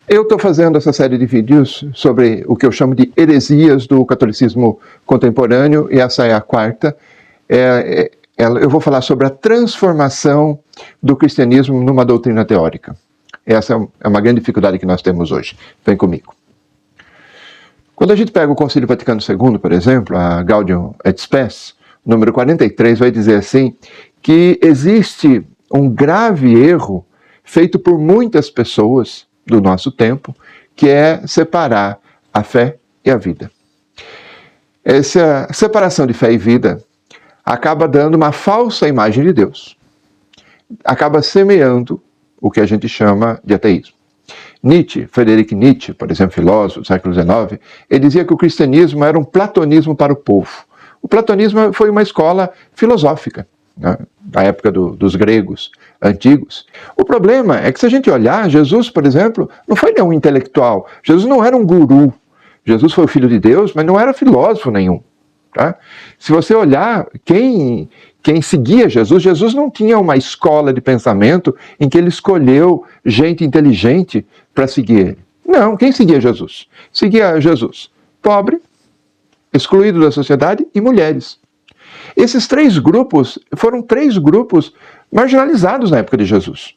Eu estou fazendo essa série de vídeos sobre o que eu chamo de heresias do catolicismo contemporâneo, e essa é a quarta. Eu vou falar sobre a transformação do cristianismo numa doutrina teórica. Essa é uma grande dificuldade que nós temos hoje. Vem comigo. Quando a gente pega o Concílio Vaticano II, por exemplo, a Gaudium et Spes, número 43, vai dizer assim, que existe um grave erro feito por muitas pessoas do nosso tempo, que é separar a fé e a vida. Essa separação de fé e vida acaba dando uma falsa imagem de Deus. Acaba semeando o que a gente chama de ateísmo. Friedrich Nietzsche, por exemplo, filósofo do século XIX, ele dizia que o cristianismo era um platonismo para o povo. O platonismo foi uma escola filosófica, né, da época dos gregos antigos. O problema é que, se a gente olhar, Jesus, por exemplo, não foi nenhum intelectual. Jesus não era um guru. Jesus foi o Filho de Deus, mas não era filósofo nenhum. Tá? Se você olhar quem seguia Jesus, Jesus não tinha uma escola de pensamento em que ele escolheu gente inteligente para seguir ele. Não, quem seguia Jesus? Seguia Jesus pobre, excluído da sociedade, e mulheres. Esses três grupos foram três grupos marginalizados na época de Jesus.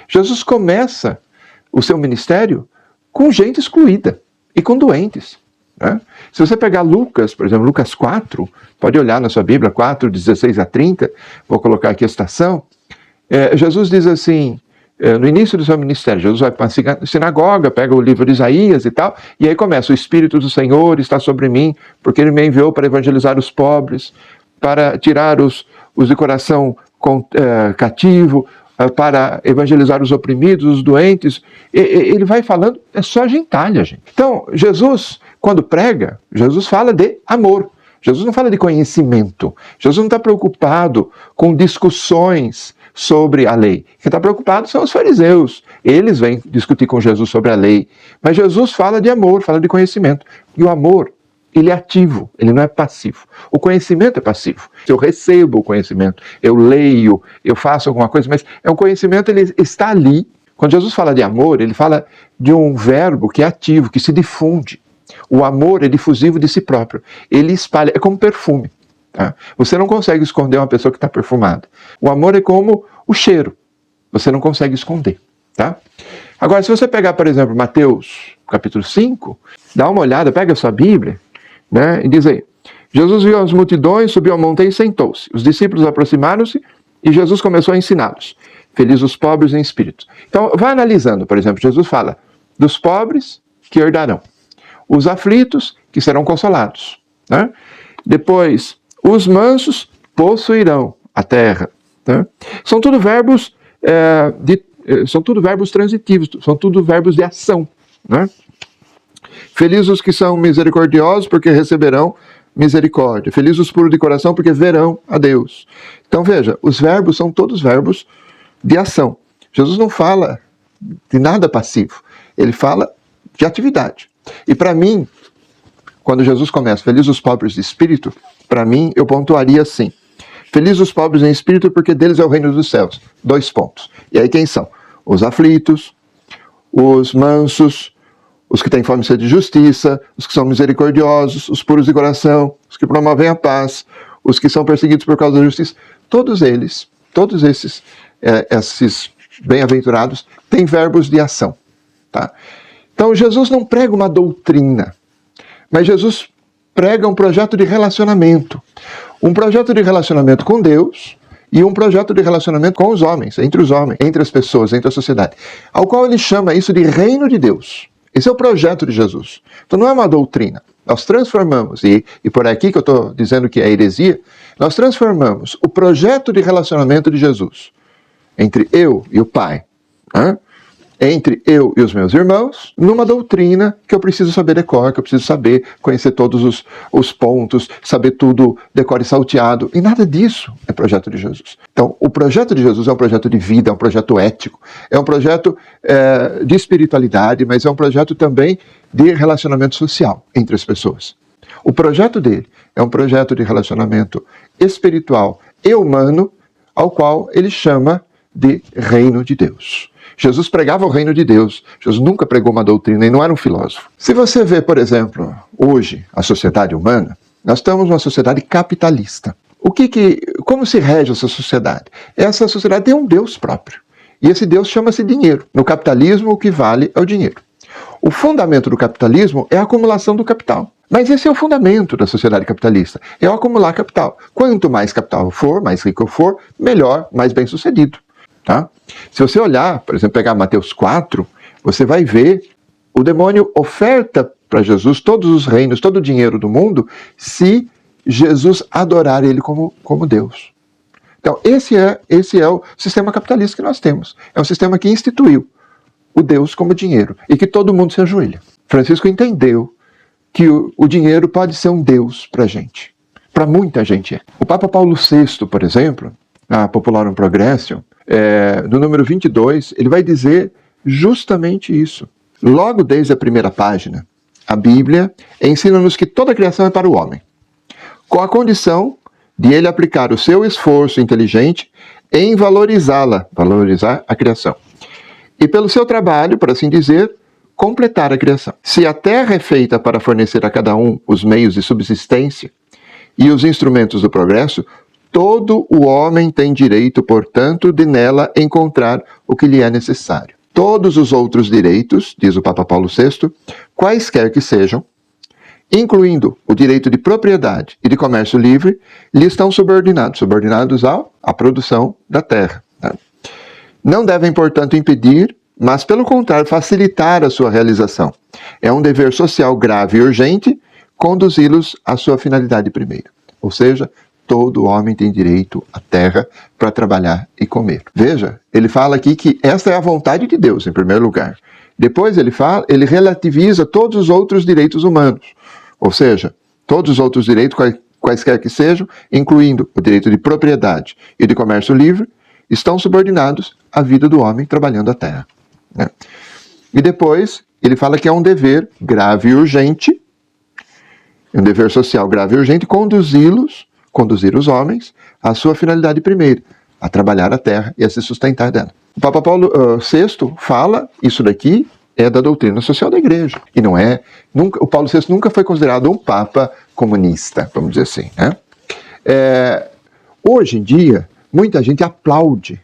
Jesus começa o seu ministério com gente excluída e com doentes. Né? Se você pegar Lucas, por exemplo, Lucas 4, pode olhar na sua Bíblia, 4, 16 a 30, vou colocar aqui a citação, Jesus diz assim, no início do seu ministério, Jesus vai para uma sinagoga, pega o livro de Isaías e tal, e aí começa: o Espírito do Senhor está sobre mim, porque Ele me enviou para evangelizar os pobres, para tirar os de coração cativo, para evangelizar os oprimidos, os doentes. Ele vai falando, é só gentalha, gente. Então, Jesus, quando prega, Jesus fala de amor. Jesus não fala de conhecimento. Jesus não está preocupado com discussões sobre a lei. Quem está preocupado são os fariseus. Eles vêm discutir com Jesus sobre a lei. Mas Jesus fala de amor, fala de conhecimento. E o amor, ele é ativo, ele não é passivo. O conhecimento é passivo. Eu recebo o conhecimento, eu leio, eu faço alguma coisa, mas o conhecimento, ele está ali. Quando Jesus fala de amor, ele fala de um verbo que é ativo, que se difunde. O amor é difusivo de si próprio. Ele espalha, é como perfume. Tá? Você não consegue esconder uma pessoa que está perfumada. O amor é como o cheiro. Você não consegue esconder. Tá? Agora, se você pegar, por exemplo, Mateus capítulo 5, dá uma olhada, pega a sua Bíblia, né, e diz aí: Jesus viu as multidões, subiu a montanha e sentou-se. Os discípulos aproximaram-se e Jesus começou a ensiná-los. Felizes os pobres em espírito. Então, vai analisando, por exemplo, Jesus fala dos pobres que herdarão, os aflitos que serão consolados. Né? Depois, os mansos possuirão a terra. Né? São tudo verbos transitivos, são tudo verbos de ação. Né? Felizes os que são misericordiosos, porque receberão misericórdia. Felizes os puros de coração, porque verão a Deus. Então veja, os verbos são todos verbos de ação. Jesus não fala de nada passivo, ele fala de atividade. E para mim, quando Jesus começa, felizes os pobres de espírito, para mim eu pontuaria assim: felizes os pobres em espírito, porque deles é o reino dos céus. 2 pontos. E aí quem são? Os aflitos, os mansos, os que têm fome e sede de justiça, os que são misericordiosos, os puros de coração, os que promovem a paz, os que são perseguidos por causa da justiça. Todos esses bem-aventurados têm verbos de ação. Tá? Então, Jesus não prega uma doutrina, mas Jesus prega um projeto de relacionamento. Um projeto de relacionamento com Deus e um projeto de relacionamento com os homens, entre as pessoas, entre a sociedade, ao qual ele chama isso de reino de Deus. Esse é o projeto de Jesus. Então não é uma doutrina. Nós transformamos, e por aqui que eu estou dizendo que é heresia, nós transformamos o projeto de relacionamento de Jesus entre eu e o Pai, entre eu e os meus irmãos, numa doutrina que eu preciso saber decor, que eu preciso saber, conhecer todos os pontos, saber tudo decor e salteado. E nada disso é projeto de Jesus. Então, o projeto de Jesus é um projeto de vida, é um projeto ético, é um projeto de espiritualidade, mas é um projeto também de relacionamento social entre as pessoas. O projeto dele é um projeto de relacionamento espiritual e humano, ao qual ele chama de reino de Deus. Jesus pregava o reino de Deus. Jesus nunca pregou uma doutrina e não era um filósofo. Se você vê, por exemplo, hoje a sociedade humana, nós estamos numa sociedade capitalista. Como se rege essa sociedade? Essa sociedade tem um Deus próprio. E esse Deus chama-se dinheiro. No capitalismo, o que vale é o dinheiro. O fundamento do capitalismo é a acumulação do capital. Mas esse é o fundamento da sociedade capitalista, é o acumular capital. Quanto mais capital for, mais rico eu for, melhor, mais bem sucedido. Tá? Se você olhar, por exemplo, pegar Mateus 4, você vai ver o demônio oferta para Jesus todos os reinos, todo o dinheiro do mundo, se Jesus adorar ele como Deus. Então, esse é o sistema capitalista que nós temos. É um sistema que instituiu o Deus como dinheiro e que todo mundo se ajoelha. Francisco entendeu que o dinheiro pode ser um Deus para a gente. Para muita gente é. O Papa Paulo VI, por exemplo, na Popularum Progressio, no número 22, ele vai dizer justamente isso. Logo desde a primeira página, a Bíblia ensina-nos que toda a criação é para o homem, com a condição de ele aplicar o seu esforço inteligente em valorizar a criação. E pelo seu trabalho, por assim dizer, completar a criação. Se a terra é feita para fornecer a cada um os meios de subsistência e os instrumentos do progresso, todo o homem tem direito, portanto, de nela encontrar o que lhe é necessário. Todos os outros direitos, diz o Papa Paulo VI, quaisquer que sejam, incluindo o direito de propriedade e de comércio livre, lhe estão subordinados à produção da terra. Não devem, portanto, impedir, mas, pelo contrário, facilitar a sua realização. É um dever social grave e urgente conduzi-los à sua finalidade primeira. Ou seja, todo homem tem direito à terra para trabalhar e comer. Veja, ele fala aqui que esta é a vontade de Deus, em primeiro lugar. Depois ele relativiza todos os outros direitos humanos. Ou seja, todos os outros direitos, quaisquer que sejam, incluindo o direito de propriedade e de comércio livre, estão subordinados à vida do homem trabalhando a terra. E depois ele fala que é um dever grave e urgente, um dever social grave e urgente, conduzir os homens à sua finalidade primeira, a trabalhar a terra e a se sustentar dela. O Papa Paulo VI fala, isso daqui é da doutrina social da igreja, e o Paulo VI nunca foi considerado um papa comunista, vamos dizer assim. Hoje em dia, muita gente aplaude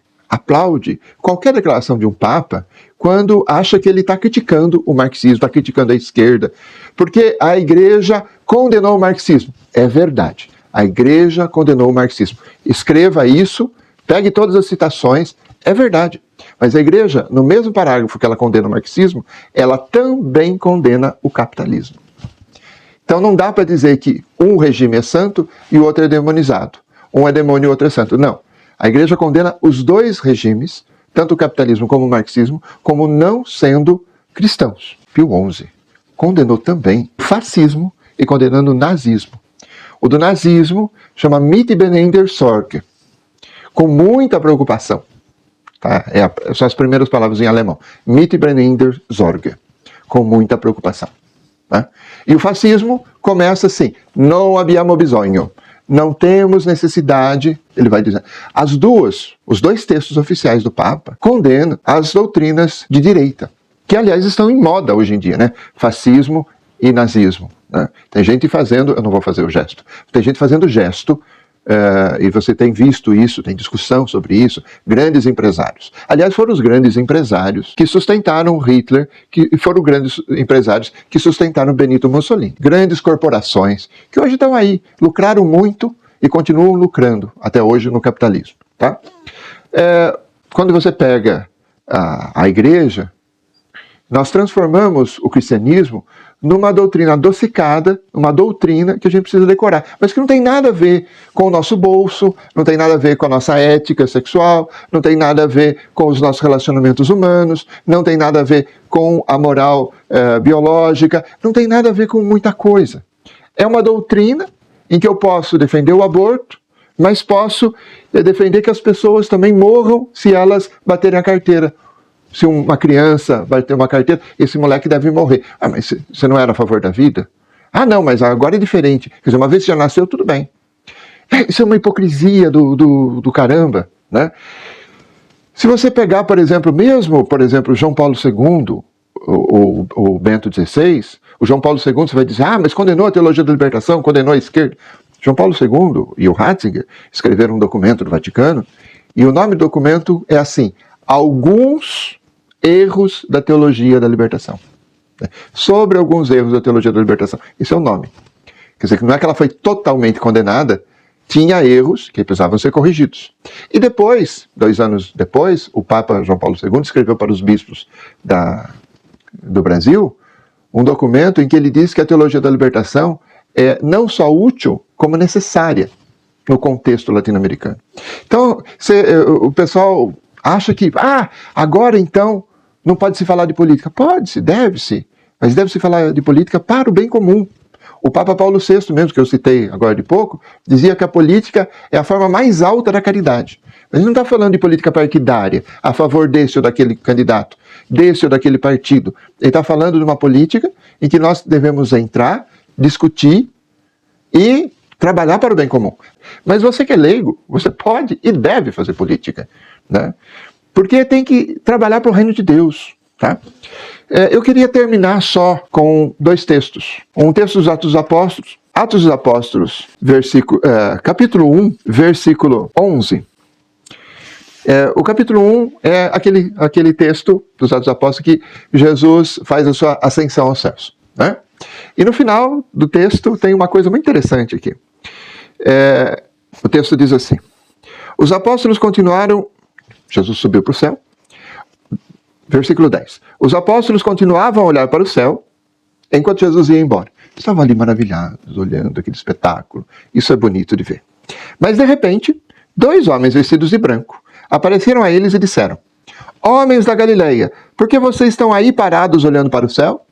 qualquer declaração de um papa quando acha que ele está criticando o marxismo, está criticando a esquerda, porque a igreja condenou o marxismo. É verdade, a igreja condenou o marxismo. Escreva isso, pegue todas as citações, é verdade. Mas a igreja, no mesmo parágrafo que ela condena o marxismo, ela também condena o capitalismo. Então não dá para dizer que um regime é santo e o outro é demonizado. Um é demônio e o outro é santo. Não. A igreja condena os dois regimes, tanto o capitalismo como o marxismo, como não sendo cristãos. Pio XI condenou também o fascismo e condenando o nazismo. O do nazismo chama Mitbenehmender Sorge, com muita preocupação. Tá? São as primeiras palavras em alemão. Mitbenehmender Sorge, com muita preocupação. Tá? E o fascismo começa assim, non abbiamo bisogno. Não temos necessidade, ele vai dizer. Os dois textos oficiais do Papa condenam as doutrinas de direita, que aliás estão em moda hoje em dia, né? Fascismo e nazismo. Né? Tem gente fazendo, eu não vou fazer o gesto, tem gente fazendo gesto, e você tem visto isso, tem discussão sobre isso, grandes empresários. Aliás, foram os grandes empresários que sustentaram Hitler, que foram grandes empresários que sustentaram Benito Mussolini. Grandes corporações que hoje estão aí, lucraram muito e continuam lucrando até hoje no capitalismo. Tá? Quando você pega a igreja, nós transformamos o cristianismo numa doutrina adocicada, uma doutrina que a gente precisa decorar, mas que não tem nada a ver com o nosso bolso, não tem nada a ver com a nossa ética sexual, não tem nada a ver com os nossos relacionamentos humanos, não tem nada a ver com a moral biológica, não tem nada a ver com muita coisa. É uma doutrina em que eu posso defender o aborto, mas posso defender que as pessoas também morram se elas baterem a carteira. Se uma criança vai ter uma carteira, esse moleque deve morrer. Ah, mas você não era a favor da vida? Ah, não, mas agora é diferente. Quer dizer, uma vez que já nasceu, tudo bem. Isso é uma hipocrisia do caramba, né? Se você pegar, por exemplo, João Paulo II, o Bento XVI, o João Paulo II, você vai dizer, mas condenou a teologia da libertação, condenou a esquerda. João Paulo II e o Ratzinger escreveram um documento do Vaticano, e o nome do documento é assim, Alguns erros da teologia da libertação. Sobre alguns erros da teologia da libertação. Esse é o nome. Quer dizer, que não é que ela foi totalmente condenada, tinha erros que precisavam ser corrigidos. E depois, 2 anos depois, o Papa João Paulo II escreveu para os bispos do Brasil um documento em que ele diz que a teologia da libertação é não só útil, como necessária no contexto latino-americano. Então, o pessoal acha que, agora então não pode se falar de política. Pode-se, deve-se, mas deve-se falar de política para o bem comum. O Papa Paulo VI, mesmo que eu citei agora de pouco, dizia que a política é a forma mais alta da caridade. Ele não está falando de política partidária, a favor desse ou daquele candidato, desse ou daquele partido. Ele está falando de uma política em que nós devemos entrar, discutir e trabalhar para o bem comum. Mas você que é leigo, você pode e deve fazer política, né? Porque tem que trabalhar para o reino de Deus, tá? Eu queria terminar só com 2 textos. Um texto dos Atos dos Apóstolos, capítulo 1, versículo 11. O capítulo 1 é aquele texto dos Atos dos Apóstolos que Jesus faz a sua ascensão aos céus, né? E no final do texto tem uma coisa muito interessante aqui. O texto diz assim, os apóstolos continuaram, Jesus subiu para o céu, versículo 10. Os apóstolos continuavam a olhar para o céu enquanto Jesus ia embora. Estavam ali maravilhados, olhando aquele espetáculo. Isso é bonito de ver. Mas de repente, 2 homens vestidos de branco apareceram a eles e disseram, homens da Galileia, por que vocês estão aí parados olhando para o céu?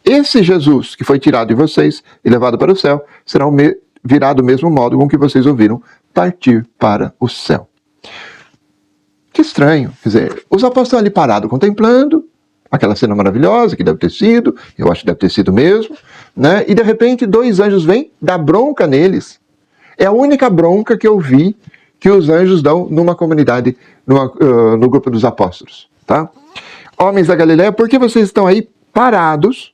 Esse Jesus que foi tirado de vocês e levado para o céu será virá do mesmo modo com que vocês ouviram partir para o céu. Que estranho, quer dizer, os apóstolos estão ali parados contemplando aquela cena maravilhosa que deve ter sido, eu acho que deve ter sido mesmo, né? E de repente 2 anjos vêm dar bronca neles. É a única bronca que eu vi que os anjos dão numa comunidade, no grupo dos apóstolos, tá? Homens da Galileia, por que vocês estão aí parados,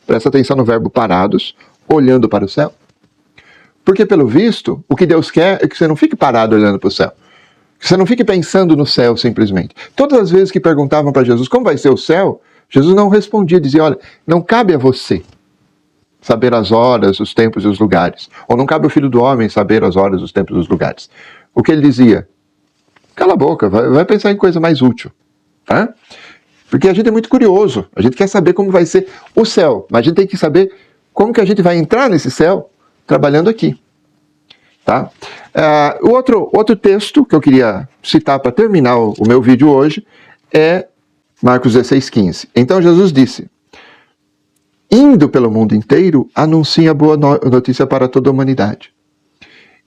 presta atenção no verbo parados, olhando para o céu? Porque pelo visto, o que Deus quer é que você não fique parado olhando para o céu. Que você não fique pensando no céu simplesmente. Todas as vezes que perguntavam para Jesus como vai ser o céu, Jesus não respondia, dizia, olha, não cabe a você saber as horas, os tempos e os lugares. Ou não cabe ao Filho do Homem saber as horas, os tempos e os lugares. O que ele dizia? Cala a boca, vai pensar em coisa mais útil. Tá? Porque a gente é muito curioso, a gente quer saber como vai ser o céu, mas a gente tem que saber como que a gente vai entrar nesse céu trabalhando aqui. Tá? O outro texto que eu queria citar para terminar o meu vídeo hoje é Marcos 16,15. Então Jesus disse, indo pelo mundo inteiro, anuncie a boa notícia para toda a humanidade.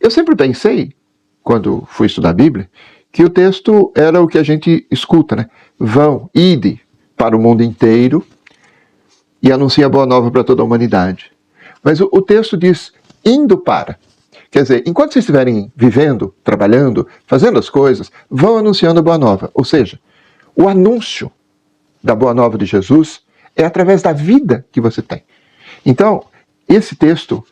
Eu sempre pensei, quando fui estudar a Bíblia, que o texto era o que a gente escuta, né? Vão, ide para o mundo inteiro e anuncie a boa nova para toda a humanidade. Mas o texto diz, indo para. Quer dizer, enquanto vocês estiverem vivendo, trabalhando, fazendo as coisas, vão anunciando a boa nova. Ou seja, o anúncio da boa nova de Jesus é através da vida que você tem. Então, esse texto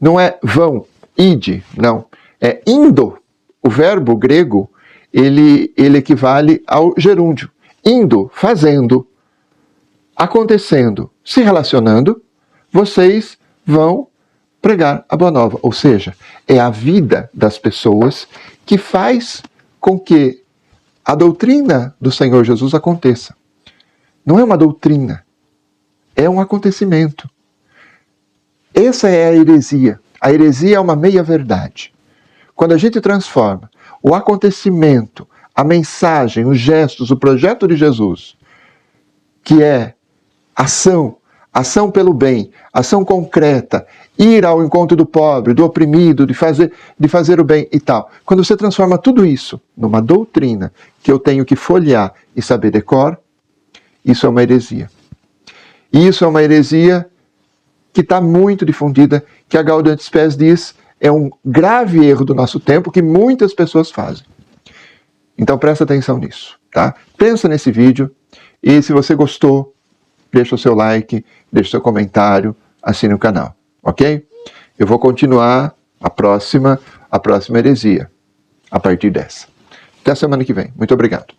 não é vão, ide, não. É indo. O verbo grego, ele equivale ao gerúndio. Indo, fazendo, acontecendo, se relacionando, vocês vão pregar a boa nova, ou seja, é a vida das pessoas que faz com que a doutrina do Senhor Jesus aconteça. Não é uma doutrina, é um acontecimento. Essa é a heresia. A heresia é uma meia-verdade. Quando a gente transforma o acontecimento, a mensagem, os gestos, o projeto de Jesus, que é ação pelo bem, ação concreta, ir ao encontro do pobre, do oprimido, de fazer o bem e tal. Quando você transforma tudo isso numa doutrina que eu tenho que folhear e saber decor, isso é uma heresia. E isso é uma heresia que está muito difundida, que a Gaudium Spes diz é um grave erro do nosso tempo que muitas pessoas fazem. Então presta atenção nisso. tá? Pensa nesse vídeo e se você gostou, deixa o seu like, deixa o seu comentário, assine o canal, ok? Eu vou continuar a próxima heresia, a partir dessa. Até a semana que vem. Muito obrigado.